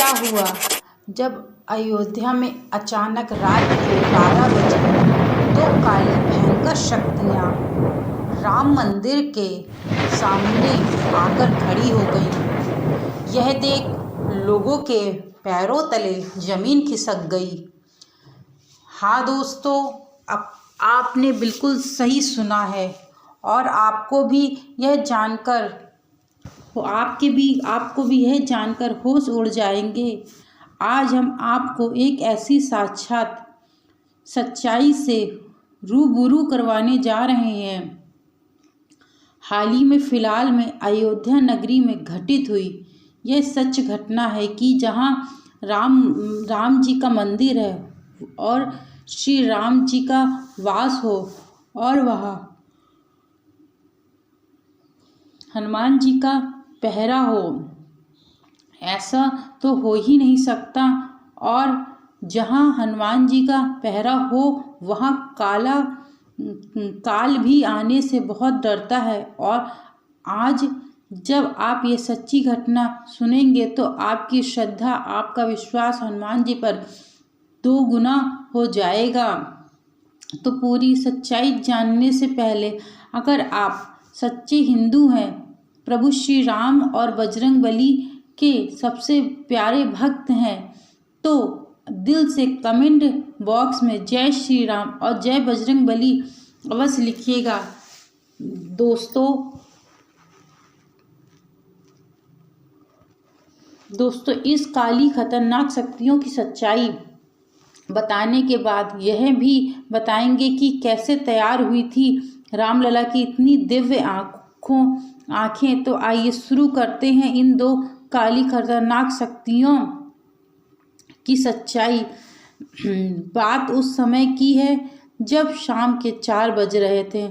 क्या हुआ जब अयोध्या में अचानक रात को 12 बजे दो काली भयंकर शक्तियाँ राम मंदिर के सामने आकर खड़ी हो गईं। यह देख लोगों के पैरों तले जमीन खिसक गई। हाँ दोस्तों, अब आपने बिल्कुल सही सुना है और आपको भी यह जानकर यह जानकर होश उड़ जाएंगे। आज हम आपको एक ऐसी साक्षात सच्चाई से रूबरू करवाने जा रहे हैं। हाल ही में फिलहाल में अयोध्या नगरी में घटित हुई यह सच घटना है कि जहां राम जी का मंदिर है और श्री राम जी का वास हो और वहाँ हनुमान जी का पहरा हो, ऐसा तो हो ही नहीं सकता। और जहाँ हनुमान जी का पहरा हो वहाँ काल भी आने से बहुत डरता है। और आज जब आप ये सच्ची घटना सुनेंगे तो आपकी श्रद्धा, आपका विश्वास हनुमान जी पर 2 गुना हो जाएगा। तो पूरी सच्चाई जानने से पहले अगर आप सच्चे हिंदू हैं, प्रभु श्री राम और बजरंगबली के सबसे प्यारे भक्त हैं, तो दिल से कमेंट बॉक्स में जय श्री राम और जय बजरंगबली अवश्य लिखिएगा। दोस्तों इस काली खतरनाक शक्तियों की सच्चाई बताने के बाद यह भी बताएंगे कि कैसे तैयार हुई थी रामलला की इतनी दिव्य आँखें। तो आइए शुरू करते हैं इन 2 काली खतरनाक शक्तियों की सच्चाई। बात उस समय की है जब शाम के 4 बज रहे थे।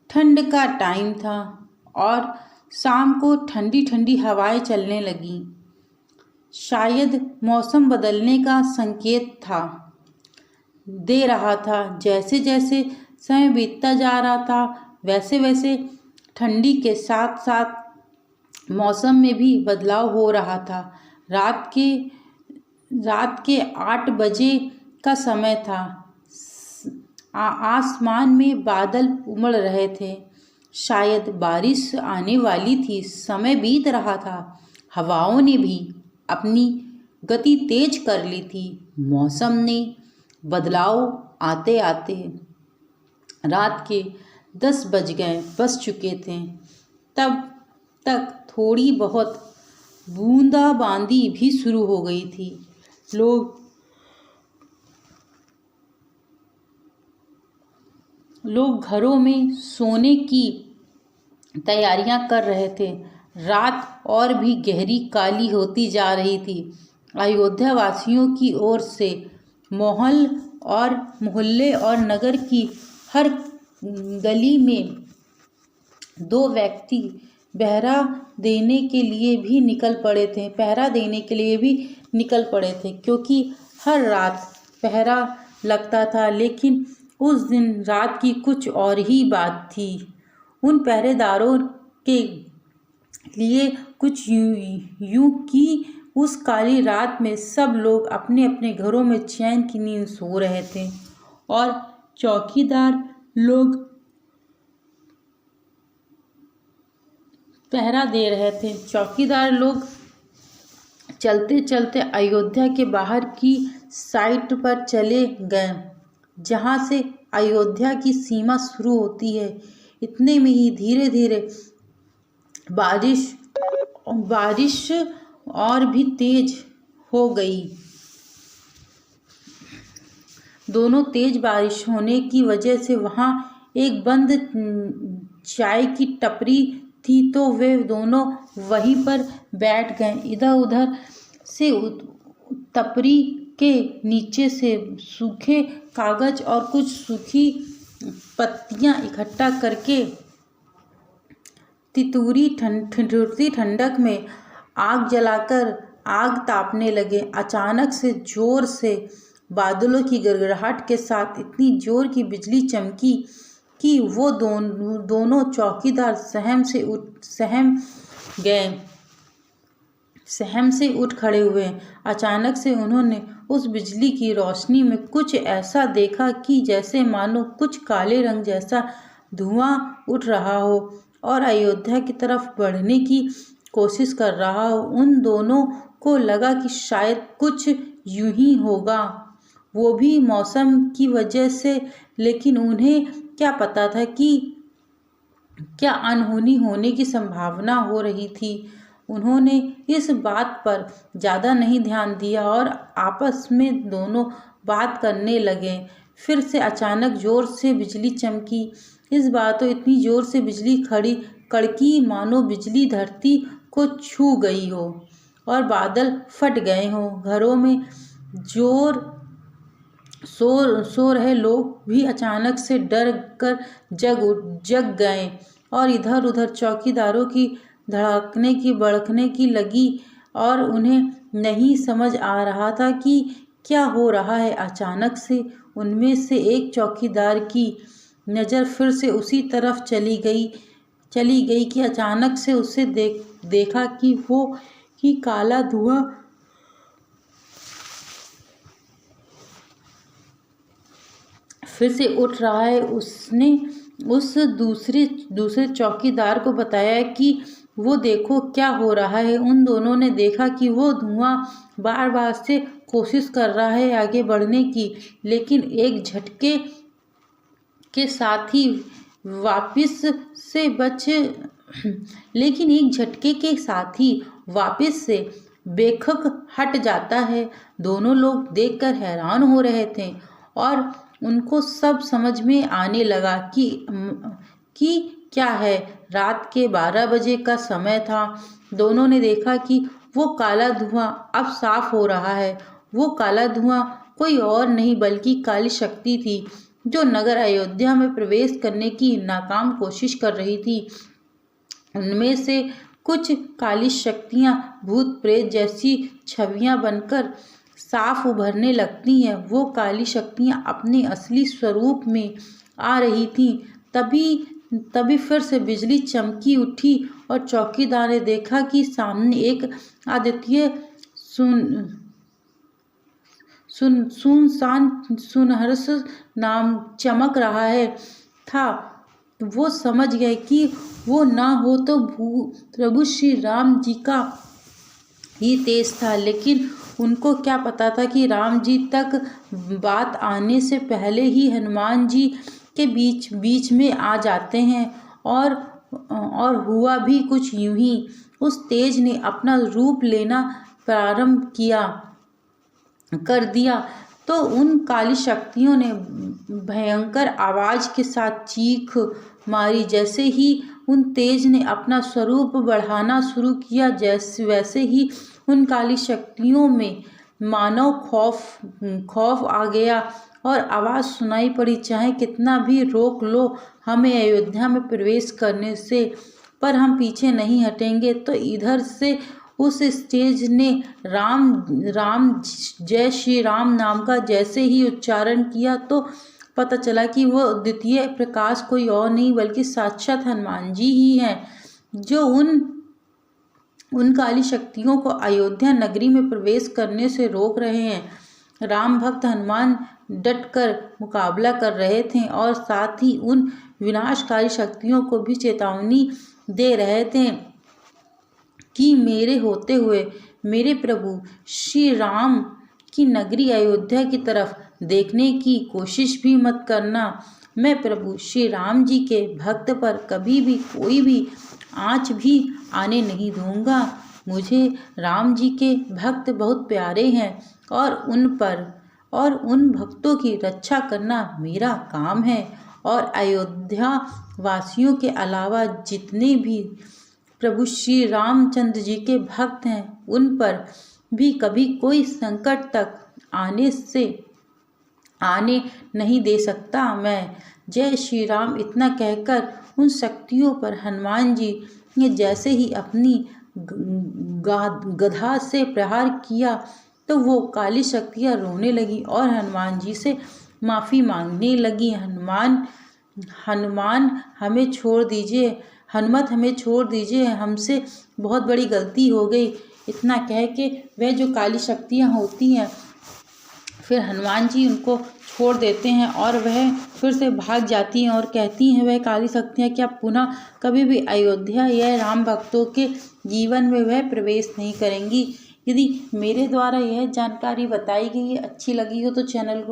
ठंड का टाइम था और शाम को ठंडी ठंडी हवाएं चलने लगीं। शायद मौसम बदलने का संकेत दे रहा था। जैसे जैसे समय बीतता जा रहा था वैसे वैसे ठंडी के साथ साथ मौसम में भी बदलाव हो रहा था। रात के 8 बजे का समय था। आसमान में बादल उमड़ रहे थे। शायद बारिश आने वाली थी। समय बीत रहा था। हवाओं ने भी अपनी गति तेज कर ली थी। मौसम ने बदलाव आते आते रात के 10 बज चुके थे। तब तक थोड़ी बहुत बूंदाबांदी भी शुरू हो गई थी। लोग घरों में सोने की तैयारियां कर रहे थे। रात और भी गहरी काली होती जा रही थी। अयोध्या वासियों की ओर से मोहल्ले और नगर की हर गली में 2 व्यक्ति पहरा देने के लिए भी निकल पड़े थे क्योंकि हर रात पहरा लगता था। लेकिन उस दिन रात की कुछ और ही बात थी। उन पहरेदारों के लिए कुछ यूं कि उस काली रात में सब लोग अपने अपने घरों में चैन की नींद सो रहे थे और चौकीदार लोग पहरा दे रहे थे। चौकीदार लोग चलते चलते अयोध्या के बाहर की साइड पर चले गए जहां से अयोध्या की सीमा शुरू होती है। इतने में ही धीरे धीरे बारिश और भी तेज हो गई। दोनों तेज बारिश होने की वजह से वहां एक बंद चाय की टपरी थी, तो वे दोनों वहीं पर बैठ गए। इधर उधर से टपरी के नीचे से सूखे कागज और कुछ सूखी पत्तियां इकट्ठा करके ठिठुरती ठंडक में आग जलाकर आग तापने लगे। अचानक से जोर से बादलों की गड़गड़ाहट के साथ इतनी जोर की बिजली चमकी कि वो दोनों चौकीदार सहम गए। सहम से उठ खड़े हुए। अचानक से उन्होंने उस बिजली की रोशनी में कुछ ऐसा देखा कि जैसे मानो कुछ काले रंग जैसा धुआं उठ रहा हो और अयोध्या की तरफ बढ़ने की कोशिश कर रहा हो। उन दोनों को लगा कि शायद कुछ यूं ही होगा, वो भी मौसम की वजह से, लेकिन उन्हें क्या पता था कि क्या अनहोनी होने की संभावना हो रही थी। उन्होंने इस बात पर ज़्यादा नहीं ध्यान दिया और आपस में दोनों बात करने लगे। फिर से अचानक जोर से बिजली चमकी। इस बार तो इतनी जोर से बिजली कड़की मानो बिजली धरती को छू गई हो और बादल फट गए हों। घरों में सो रहे लोग भी अचानक से डर कर जग गए और इधर उधर चौकीदारों की धड़कने की बढ़ने की लगी और उन्हें नहीं समझ आ रहा था कि क्या हो रहा है। अचानक से उनमें से एक चौकीदार की नज़र फिर से उसी तरफ चली गई कि अचानक से उसे देखा कि काला धुआं फिर से उठ रहा है। उसने उस दूसरे चौकीदार को बताया कि वो देखो क्या हो रहा है। उन दोनों ने देखा कि वो धुआं बार बार से कोशिश कर रहा है आगे बढ़ने की, लेकिन एक झटके के साथ ही वापस से बेखक हट जाता है। दोनों लोग देखकर हैरान हो रहे थे और उनको सब समझ में आने लगा कि क्या है। रात के 12 बजे का समय था। दोनों ने देखा कि वो काला धुआं अब साफ हो रहा है। वो काला धुआं कोई और नहीं बल्कि काली शक्ति थी जो नगर अयोध्या में प्रवेश करने की नाकाम कोशिश कर रही थी। उनमें से कुछ काली शक्तियां भूत प्रेत जैसी छवियां बनकर साफ उभरने लगती हैं। वो काली शक्तियां अपने असली स्वरूप में आ रही थीं। तभी फिर से बिजली चमकी उठी और चौकीदार ने देखा कि सामने एक अद्वितीय सुनहरस नाम चमक रहा था। वो समझ गए कि वो ना हो तो प्रभु श्री राम जी का ही तेज था, लेकिन उनको क्या पता था कि राम जी तक बात आने से पहले ही हनुमान जी के बीच में आ जाते हैं। और हुआ भी कुछ यूं ही। उस तेज ने अपना रूप लेना प्रारंभ कर दिया तो उन काली शक्तियों ने भयंकर आवाज के साथ चीख मारी। जैसे ही उन तेज ने अपना स्वरूप बढ़ाना शुरू किया, वैसे ही उन काली शक्तियों में मानव खौफ आ गया और आवाज़ सुनाई पड़ी, चाहे कितना भी रोक लो हमें अयोध्या में प्रवेश करने से, पर हम पीछे नहीं हटेंगे। तो इधर से उस स्टेज ने राम जय श्री राम नाम का जैसे ही उच्चारण किया तो पता चला कि वो द्वितीय प्रकाश कोई और नहीं बल्कि साक्षात हनुमान जी ही हैं, जो उन काली शक्तियों को अयोध्या नगरी में प्रवेश करने से रोक रहे हैं। राम भक्त हनुमान डटकर मुकाबला कर रहे थे और साथ ही उन विनाशकारी शक्तियों को भी चेतावनी दे रहे थे कि मेरे होते हुए मेरे प्रभु श्री राम की नगरी अयोध्या की तरफ देखने की कोशिश भी मत करना। मैं प्रभु श्री राम जी के भक्त पर कभी भी कोई भी आँच भी आने नहीं दूंगा। मुझे राम जी के भक्त बहुत प्यारे हैं और उन भक्तों की रक्षा करना मेरा काम है। और अयोध्या वासियों के अलावा जितने भी प्रभु श्री रामचंद्र जी के भक्त हैं उन पर भी कभी कोई संकट तक आने नहीं दे सकता मैं। जय श्री राम इतना कहकर उन शक्तियों पर हनुमान जी ने जैसे ही अपनी गदा से प्रहार किया तो वो काली शक्तियाँ रोने लगी और हनुमान जी से माफ़ी मांगने लगी। हनुमान हमें छोड़ दीजिए, हनुमत हमें छोड़ दीजिए, हमसे बहुत बड़ी गलती हो गई। इतना कह के वह जो काली शक्तियाँ होती हैं, फिर हनुमान जी उनको छोड़ देते हैं और वह फिर से भाग जाती हैं और कहती हैं वह काली शक्तियाँ कि अब पुनः कभी भी अयोध्या या राम भक्तों के जीवन में वह प्रवेश नहीं करेंगी। यदि मेरे द्वारा यह जानकारी बताई गई है अच्छी लगी हो तो चैनल को